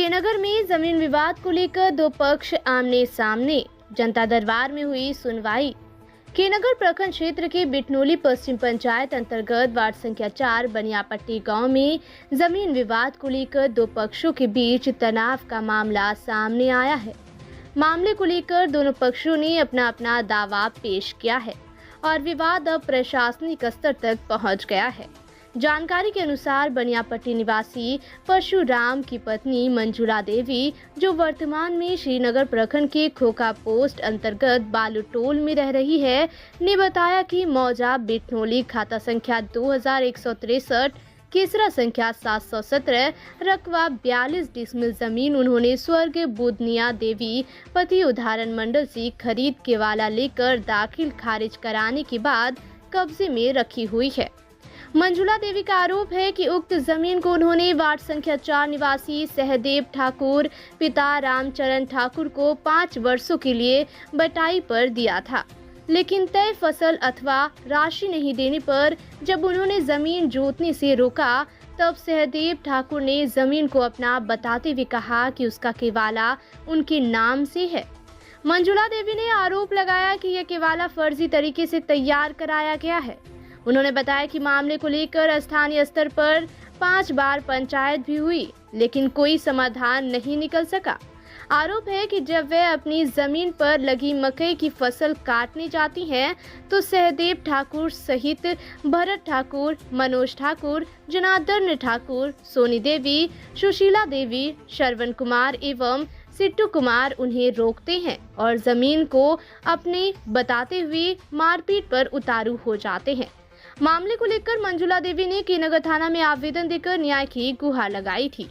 केनगर में जमीन विवाद को लेकर दो पक्ष आमने सामने। जनता दरबार में हुई सुनवाई। केनगर प्रखंड क्षेत्र के बिटनोली पश्चिम पंचायत अंतर्गत वार्ड संख्या 4 बनियापट्टी गांव में जमीन विवाद को लेकर दो पक्षों के बीच तनाव का मामला सामने आया है। मामले को लेकर दोनों पक्षों ने अपना अपना दावा पेश किया है और विवाद अब प्रशासनिक स्तर तक पहुंच गया है। जानकारी के अनुसार बनियापट्टी निवासी परशुराम की पत्नी मंजुला देवी, जो वर्तमान में श्रीनगर प्रखंड के खोखा पोस्ट अंतर्गत बालूटोल में रह रही है, ने बताया कि मौजा बिटनोली खाता संख्या 2163 केसरा संख्या 717 रकबा 42 डिसमिल जमीन उन्होंने स्वर्गीय बुधनिया देवी पति उदाहरण मंडल से खरीद के वाला लेकर दाखिल खारिज कराने के बाद कब्जे में रखी हुई है। मंजुला देवी का आरोप है कि उक्त जमीन को उन्होंने वार्ड संख्या 4 निवासी सहदेव ठाकुर पिता रामचरण ठाकुर को 5 वर्षों के लिए बटाई पर दिया था, लेकिन तय फसल अथवा राशि नहीं देने पर जब उन्होंने जमीन जोतने से रोका, तब सहदेव ठाकुर ने जमीन को अपना बताते हुए कहा कि उसका केवाला उनके नाम से है। मंजुला देवी ने आरोप लगाया कि यह केवाला फर्जी तरीके से तैयार कराया गया है। उन्होंने बताया कि मामले को लेकर स्थानीय स्तर पर 5 बार पंचायत भी हुई, लेकिन कोई समाधान नहीं निकल सका। आरोप है कि जब वे अपनी जमीन पर लगी मकई की फसल काटने जाती हैं, तो सहदेव ठाकुर सहित भरत ठाकुर, मनोज ठाकुर, जनार्दन ठाकुर, सोनी देवी, सुशीला देवी, श्रवण कुमार एवं सिट्टू कुमार उन्हें रोकते हैं और जमीन को अपने बताते हुए मारपीट पर उतारू हो जाते हैं। मामले को लेकर मंजुला देवी ने केनगर थाना में आवेदन देकर न्याय की गुहार लगाई थी।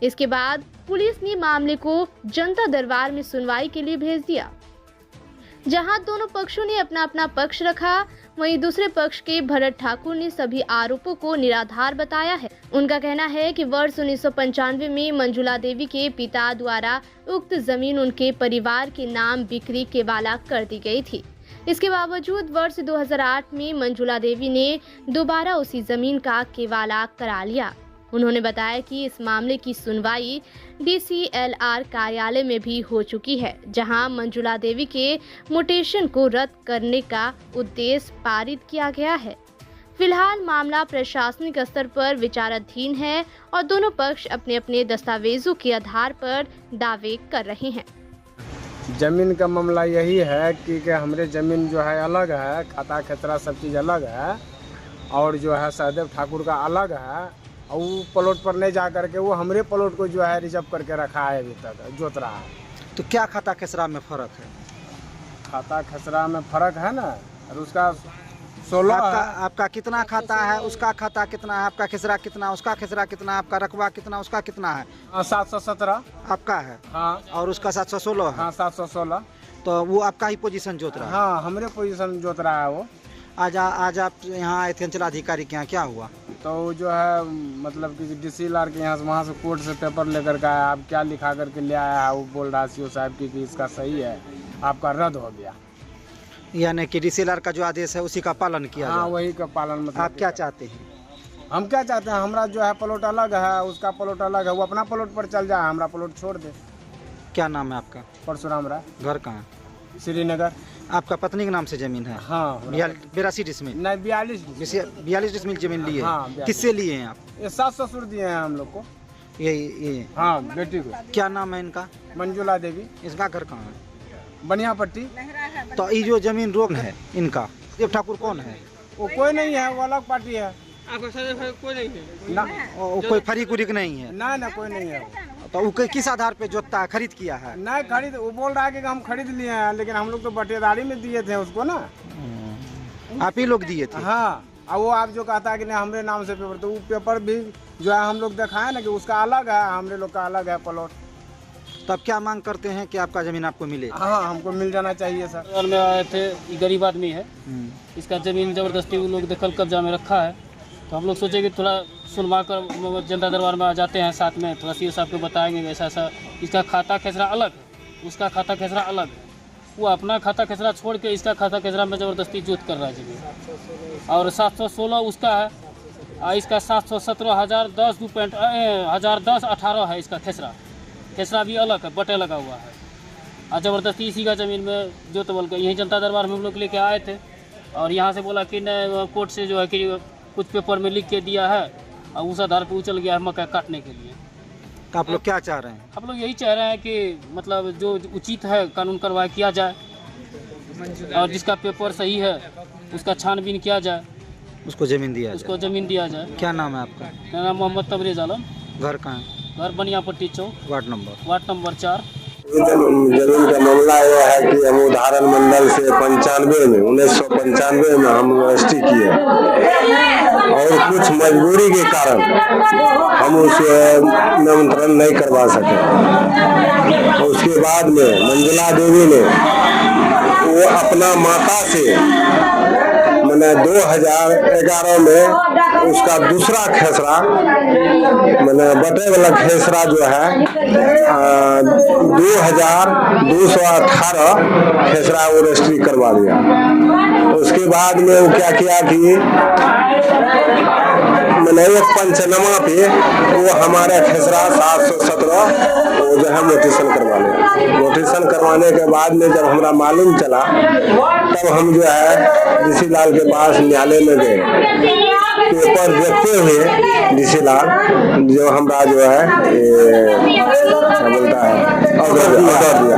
इसके बाद पुलिस ने मामले को जनता दरबार में सुनवाई के लिए भेज दिया, जहां दोनों पक्षों ने अपना अपना पक्ष रखा। वहीं दूसरे पक्ष के भरत ठाकुर ने सभी आरोपों को निराधार बताया है। उनका कहना है कि वर्ष 1995 में मंजुला देवी के पिता द्वारा उक्त जमीन उनके परिवार के नाम बिक्री केवाला कर दी गई थी। इसके बावजूद वर्ष 2008 में मंजुला देवी ने दोबारा उसी जमीन का केवाला करा लिया। उन्होंने बताया कि इस मामले की सुनवाई DCLR कार्यालय में भी हो चुकी है, जहां मंजुला देवी के म्यूटेशन को रद्द करने का उद्देश्य पारित किया गया है। फिलहाल मामला प्रशासनिक स्तर पर विचाराधीन है और दोनों पक्ष अपने अपने दस्तावेजों के आधार पर दावे कर रहे हैं। जमीन का मामला यही है कि हमारे ज़मीन जो है अलग है, खाता खतरा सब चीज़ अलग है, और जो है सहदेव ठाकुर का अलग है, और वो प्लॉट पर नहीं जा करके वो हमारे प्लॉट को जो है रिजर्व करके रखा है, अभी तक जोत रहा है। तो क्या खाता खसरा में फ़र्क है? खाता खसरा में फ़र्क है ना, और उसका 16 आपका कितना खाता है, उसका खाता कितना है, आपका खसरा कितना, उसका खसरा कितना, आपका रकबा कितना, उसका कितना है? 717 आपका है। हाँ, और उसका 716 है। हाँ, 716। तो वो आपका ही पोजीशन जोत रहा है? हाँ, हमारे पोजीशन जोत रहा है वो। आज आप यहाँ आए थे अंचलाधिकारी के यहाँ, क्या हुआ? तो जो है मतलब कि DCLR के यहाँ से, वहाँ से कोर्ट से पेपर लेकर के आया। आप क्या लिखा करके ले आया है, वो बोल रहा है CO साहब की कि इसका सही है, आपका रद्द हो गया। यानी कि DCLR का जो आदेश है उसी का पालन किया हाँ, जाए। वही का पालन। मतलब आप क्या चाहते हैं? हम क्या चाहते हैं, हमारा जो है प्लॉट अलग है, उसका प्लॉट अलग है, वो अपना प्लॉट पर चल जाए, हमारा प्लॉट छोड़ दे। क्या नाम है आपका? परशुराम राय। घर कहाँ? श्रीनगर। आपका पत्नी के नाम से जमीन है? हाँ। 82 डिसमिल? नहीं, 42 डिसमिल जमीन लिए? हाँ, किससे लिए हैं आप? ये सास ससुर दिए हैं हम लोग को। ये हाँ, बेटी को। क्या नाम है इनका? मंजुला देवी। इसका घर कहाँ है? बनियापट्टी। तो ये जो जमीन रोक है इनका, देव ठाकुर कौन है? वो कोई नहीं है, वो अलग पार्टी है। कोई नहीं है ना, कोई फरीक उरीक नहीं है? ना, कोई नहीं है। तो वो किस आधार पे जोतता है, खरीद किया है? नहीं खरीद, वो बोल रहा है कि हम खरीद लिए हैं, लेकिन हम लोग तो बटेदारी में दिए थे उसको ना। आप ही लोग दिए थे? हाँ, और वो आप जो कहता है कि नहीं हमारे नाम से पेपर, तो वो पेपर भी जो है हम लोग दिखाए ना कि उसका अलग है, हमारे लोग का अलग है प्लॉट। तो अब क्या मांग करते हैं कि आपका जमीन आपको मिले? हाँ, हमको मिल जाना चाहिए सर। और में आए थे, ये गरीब आदमी है, इसका जमीन जबरदस्ती वो लोग दखल कब्जा में रखा है। तो हम लोग सोचे कि थोड़ा सुनवा कर जनता दरबार में आ जाते हैं, साथ में थोड़ा CO साहब को बताएंगे ऐसा ऐसा, इसका खाता खसरा अलग है, उसका खाता खसरा अलग है, वो अपना खाता खसरा छोड़ के इसका खाता खसरा में ज़बरदस्ती जोत कर रहा है जमीन। और 716 उसका है, और इसका 717 1010 18 है इसका खसरा। खेसरा भी अलग है, बटे लगा हुआ है। और ज़बरदस्ती इसी का ज़मीन में जो तो बोल के यहीं जनता दरबार में हम लोग लेके आए थे और यहाँ से बोला कि नहीं कोर्ट से जो है कि कुछ पेपर में लिख के दिया है और उस आधार पर उछल गया है मकई काटने के लिए। तो आप लोग क्या चाह रहे हैं? हम लोग यही चाह रहे हैं कि मतलब जो उचित है कानून कार्रवाई किया जाए और जिसका पेपर सही है उसका छानबीन किया जाए, उसको जमीन दिया उसको जाए। ज़मीन दिया जाए। क्या नाम है आपका? मेरा नाम मोहम्मद तबरेज आलम, घर कहाँ है? घर बनियापट्टी चौक, वार्ड नंबर 4। जमीन का मामला यह है कि हम उदाहरण मंडल से 1995 में हम रजिस्ट्री किए और कुछ मजबूरी के कारण हम उस निमंत्रण नहीं करवा सके। उसके बाद में मंजुला देवी ने वो अपना माता से मैंने 2011 में उसका दूसरा खेसरा मैंने बटे वाला खेसरा जो है 2218 खेसरा वो रजिस्ट्री करवा दिया। उसके बाद में वो क्या किया कि मैंने एक पंचनामा पे वो हमारा खेसरा 717 वो जो है नोटिशन करवा लिया। नोटिशन करवाने के बाद में जब हमारा मालूम चला तब हम जो है डीसी लाल के पास न्यायालय में गए। पेपर देखते हुए डीसी लाल जो हमारा जो है क्या बोलता है ऑर्डर दिया।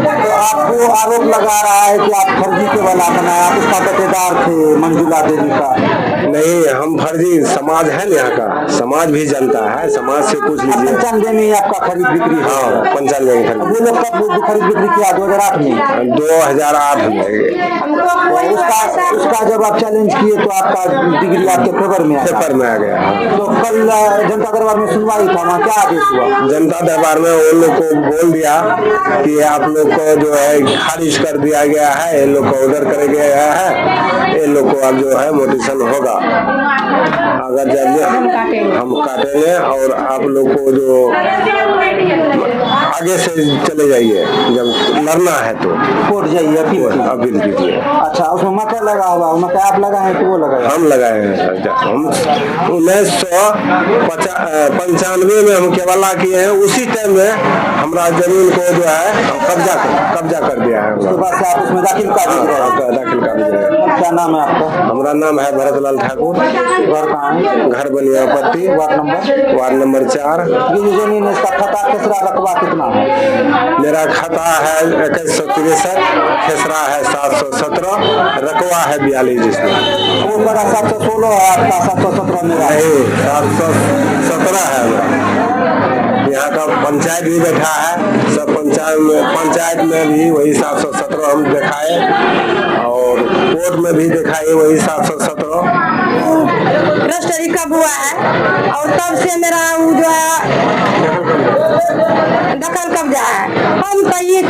तो आपको आरोप लगा रहा है कि आप फर्जी केवल आपने आप उसका बटेदार थे मंजुला देवी का? नहीं, हम फर्जी समाज है ना, यहाँ का समाज भी जानता है, समाज से पूछ लीजिए। 95 में आपका खरीद बिक्री है? हाँ, 95 में खरीद। वो लोग कब खरीद बिक्री किया? 2008 में? 2008 में। तो उसका जब आप चैलेंज किए तो आपका डिग्री आपके पेपर में आ गया। तो कल जनता दरबार में सुनवाई था, वहाँ क्या आदेश हुआ? जनता दरबार में उन लोग को बोल दिया कि आप लोग को जो है खारिज कर दिया गया है, ये लोग को ऑर्डर कर गया है, ये लोग को अब जो है नोटिशन होगा। अगर जब हम काटेंगे और आप लोग को जो आगे से चले जाइए, जब लड़ना है तो कोर्ट जाइए, अपील कीजिए। अच्छा, उसमें मकई लगा हुआ, मकई आप लगाए हैं कि वो लगाए? हम लगाए हैं। हम 1995 में हम केवला किए हैं। उसी टाइम में हमारा जमीन को जो है कब्जा कर दिया है। उसके बाद से आप उसमें दाखिल कर दिए? क्या नाम है आपका? हमारा नाम है भरतलाल ठाकुर। घर कहाँ है? घर बनियापट्टी, वार्ड नंबर 4। ये जो जमीन है इसका खाता खेसरा रकबा कितना है? मेरा खाता है 2163, खेसरा है 717, रकबा है 42 जिसमें। वो बड़ा 716 है आपका, 717 मेरा नहीं, 717 है मेरा। यहाँ का पंचायत भी बैठा है, सब पंचायत में भी वही 717 हम दिखाए और कोर्ट में भी दिखाए वही 717। रजिस्ट्री कब हुआ है और तब से मेरा वो जो है दखल कब्जा है। हम तैये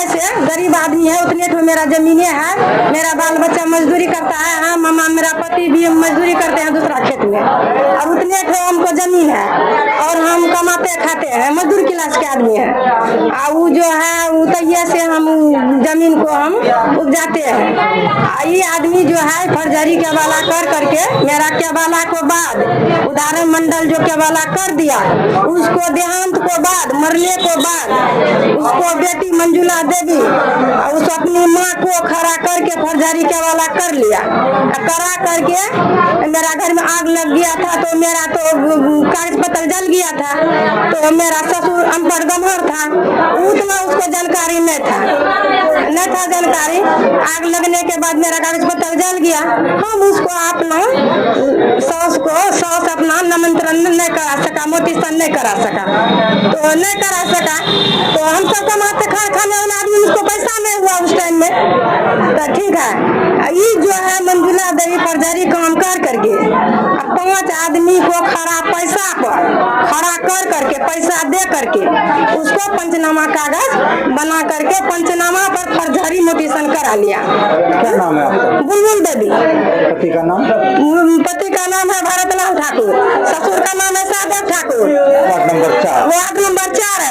से गरीब आदमी है, उतने तो मेरा जमीने है, मेरा बाल बच्चा मजदूरी करता है, हम मेरा पति भी मजदूरी करते हैं दूसरा खेत में, और उतने तो हमको जमीन है और हम कमाते खाते हैं, मजदूर क्लास के आदमी है। और वो जो है वो तैये से हम जमीन को हम उपजाते हैं। ये आदमी जो है फर्जरी के वाला कर करके मेरा केवाला को बाद उदाहरण मंडल जो केवाला कर दिया, उसको देहांत को बाद मरने को बाद उसको बेटी मंजुला देवी उस अपनी माँ को खड़ा करके फर्जरी केवाला कर लिया। करा करके मेरा घर में आग लग गया था तो मेरा तो कागज पत्र जल गया था, तो मेरा ससुर अनपढ़ गंभीर था, उतना उसको जानकारी नहीं था जानकारी। आग लगने के बाद मेरा कागज पत्र जल गया। हम उसको अपना सास अपना निमंत्रण नहीं करा सका, नोटिशन नहीं करा सका, तो हम सब कमाते खाने वाला आदमी, उसको पैसा नहीं हुआ उस टाइम में। तो ठीक है, ये जो है मंजुला देवी फर्जरी काम कर करके 5 आदमी को खड़ा पैसा पर खड़ा कर करके पैसा दे करके उसको पंचनामा कागज बना करके पंचनामा पर फर्जरी नोटिशन करा लिया। क्या नाम है आपका? बुलबुल देवी। पति का नाम? पति का नाम है भरतलाल ठाकुर, ससुर का नाम है सादर Thakur. Ward number 4। Ward number 4 है।